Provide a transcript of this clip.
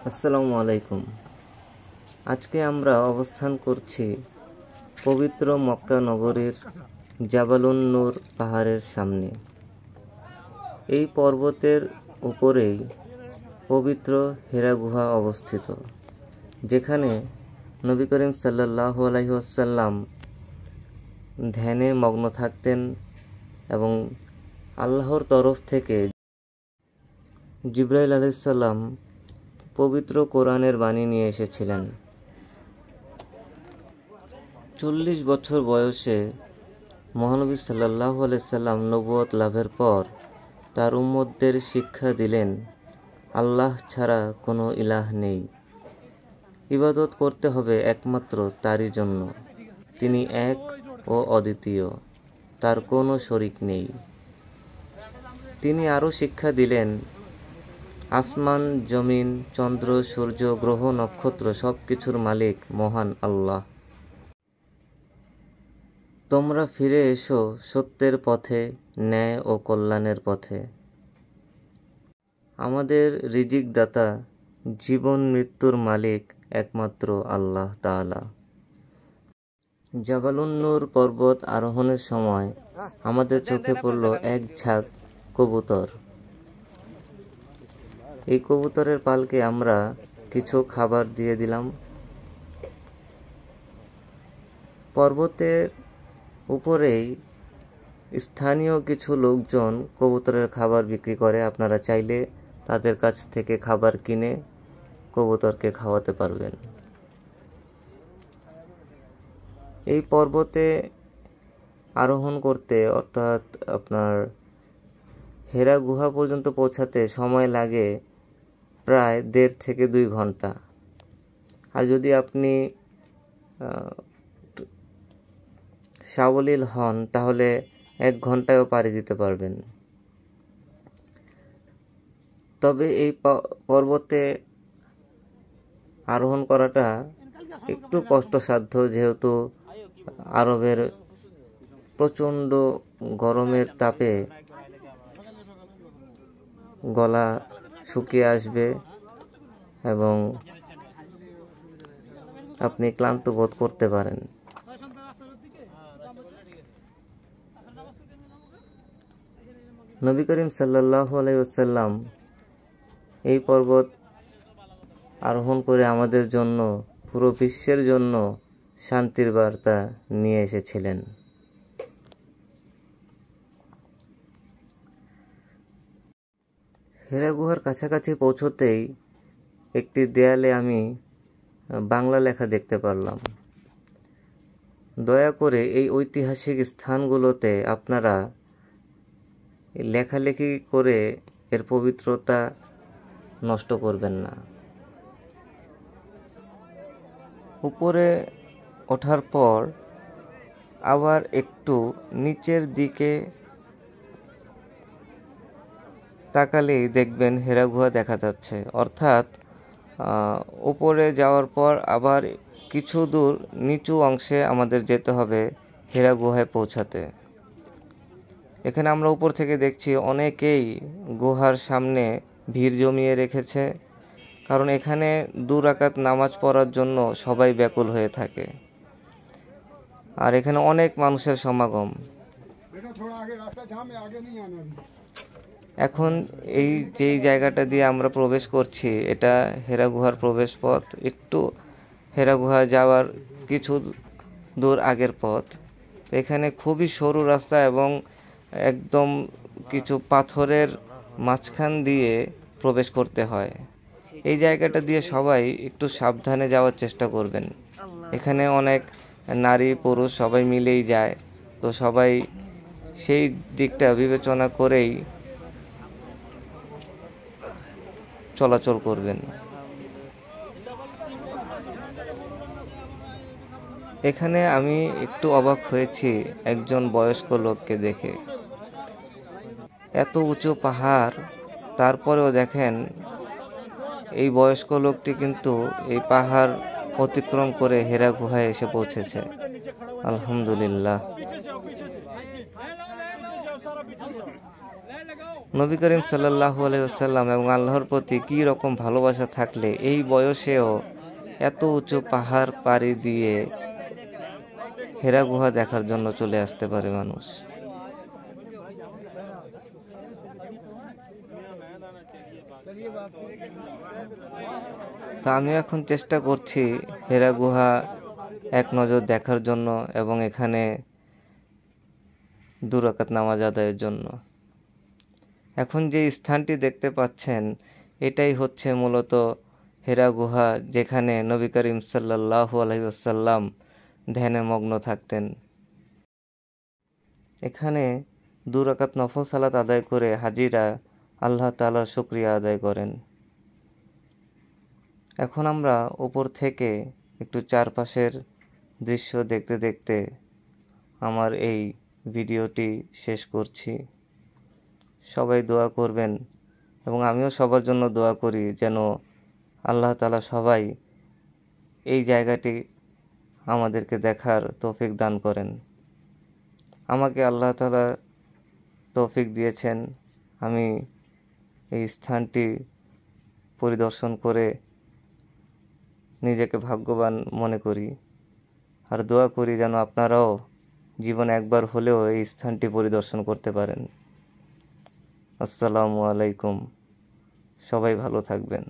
আসসালামু আলাইকুম। আজকে আমরা অবস্থান করছি পবিত্র মক্কা নগরীর জাবালুন নূর পাহাড়ের সামনে। এই পর্বতের উপরেই পবিত্র হেরা গুহা অবস্থিত, যেখানে নবী করিম সাল্লাল্লাহু আলাইহি ওয়াসাল্লাম ধ্যানে মগ্ন থাকতেন এবং আল্লাহর তরফ থেকে জিবরাইল আলাইহিস সালাম পবিত্র কোরআনের বাণী নিয়ে এসেছিলেন। 40 বছর বয়সে মহানবী সাল্লাল্লাহু আলাইহি সাল্লাম নবুয়ত লাভের পর তার উম্মতদের শিক্ষা দিলেন, আল্লাহ ছাড়া কোনো ইলাহ নেই, ইবাদত করতে হবে একমাত্র তারই জন্য। তিনি এক ও অদ্বিতীয়, তার কোনো শরিক নেই। তিনি আরও শিক্ষা দিলেন, আসমান, জমিন, চন্দ্র, সূর্য, গ্রহ, নক্ষত্র সব কিছুর মালিক মহান আল্লাহ। তোমরা ফিরে এসো সত্যের পথে, ন্যায় ও কল্যাণের পথে। আমাদের রিজিক দাতা, জীবন মৃত্যুর মালিক একমাত্র আল্লাহ তাআলা। জাবালুন নূর পর্বত আরোহণের সময় আমাদের চোখে পড়ল এক ঝাঁক কবুতর। এই কবুতরের পালকে আমরা কিছু খাবার দিয়ে দিলাম। পর্বতের উপরেই স্থানীয় কিছু লোকজন কবুতরের খাবার বিক্রি করে। আপনারা চাইলে তাদের কাছ থেকে খাবার কিনে কবুতরকে খাওয়াতে পারবেন। এই পর্বতে আরোহণ করতে, অর্থাৎ আপনার হেরা গুহা পর্যন্ত পৌঁছাতে সময় লাগে প্রায় 1.5 থেকে 2 ঘন্টা। আর যদি আপনি সাবলীল হন তাহলে 1 ঘন্টায়ও পাড়ি দিতে পারবেন। তবে এই পর্বতে আরোহণ করাটা একটু কষ্টসাধ্য, যেহেতু আরবের প্রচণ্ড গরমের তাপে গলা শুকিয়ে আসবে এবং আপনি ক্লান্ত বোধ করতে পারেন। নবী করিম সাল্লাল্লাহু আলাইহি ওয়াসাল্লাম এই পর্বত আরোহণ করে আমাদের জন্য, পুরো বিশ্বের জন্য শান্তির বার্তা নিয়ে এসেছিলেন। হেরা গুহার কাছাকাছি পৌঁছতেই একটি দেয়ালে আমি বাংলা লেখা দেখতে পারলাম, দয়া করে এই ঐতিহাসিক স্থানগুলোতে আপনারা লেখালেখি করে এর পবিত্রতা নষ্ট করবেন না। উপরে ওঠার পর আবার একটু নিচের দিকে তাকালেই দেখবেন হেরা গুহা দেখা যাচ্ছে। অর্থাৎ উপরে যাওয়ার পর আবার কিছু দূর নিচু অংশে আমাদের যেতে হবে হেরা গুহায় পৌঁছাতে। এখানে আমরা উপর থেকে দেখছি অনেকেই গুহার সামনে ভিড় জমিয়ে রেখেছে, কারণ এখানে 2 রাকাত নামাজ পড়ার জন্য সবাই ব্যাকুল হয়ে থাকে। আর এখানে অনেক মানুষের সমাগম। এখন এই যেই জায়গাটা দিয়ে আমরা প্রবেশ করছি, এটা হেরা গুহার প্রবেশ পথ। একটু হেরা গুহা যাওয়ার কিছু দূর আগের পথ। এখানে খুবই সরু রাস্তা এবং একদম কিছু পাথরের মাঝখান দিয়ে প্রবেশ করতে হয়। এই জায়গাটা দিয়ে সবাই একটু সাবধানে যাওয়ার চেষ্টা করবেন। এখানে অনেক নারী পুরুষ সবাই মিলেই যায়, তো সবাই সেই দিকটা বিবেচনা করেই চলাচল করবেন। এখানে আমি একটু অবাক হয়েছি একজন বয়স্ক লোককে দেখে। এত উঁচু পাহাড়, তারপরেও দেখেন এই বয়স্ক লোকটি কিন্তু এই পাহাড় অতিক্রম করে হেরা গুহায় এসে পৌঁছেছে। আলহামদুলিল্লাহ। নবী করিম সাল্লাল্লাহু আলাইহি ওয়াসাল্লাম এবং আল্লাহর প্রতি কী রকম ভালোবাসা থাকলে এই বয়সেও এত উঁচু পাহাড় পাড়ি দিয়ে হেরা গুহা দেখার জন্য চলে আসতে পারে মানুষ। তা আমি এখন চেষ্টা করছি হেরা গুহা এক নজর দেখার জন্য এবং এখানে 2 রাকাত নামাজ আদায়ের জন্য। এখন যে স্থানটি দেখতে পাচ্ছেন এটাই হচ্ছে মূলত হেরা গুহা, যেখানে নবী করিম সাল্লাল্লাহু আলাইহি ওয়াসাল্লাম ধ্যানে মগ্ন থাকতেন। এখানে 2 রাকাত নফল সালাত আদায় করে হাজিরা আল্লাহ তাআলার শুকরিয়া আদায় করেন। এখন আমরা উপর থেকে একটু চারপাশের দৃশ্য দেখতে দেখতে আমার এই ভিডিওটি শেষ করছি। সবাই দোয়া করবেন এবং আমিও সবার জন্য দোয়া করি যেন আল্লাহ তাআলা সবাই এই জায়গাটি আমাদেরকে দেখার তৌফিক দান করেন। আমাকে আল্লাহ তাআলা তৌফিক দিয়েছেন, আমি এই স্থানটি পরিদর্শন করে নিজেকে ভাগ্যবান মনে করি আর দোয়া করি যেন আপনারাও জীবনে একবার হলেও এই স্থানটি পরিদর্শন করতে পারেন। আসসালামু আলাইকুম, সবাই ভালো থাকবেন।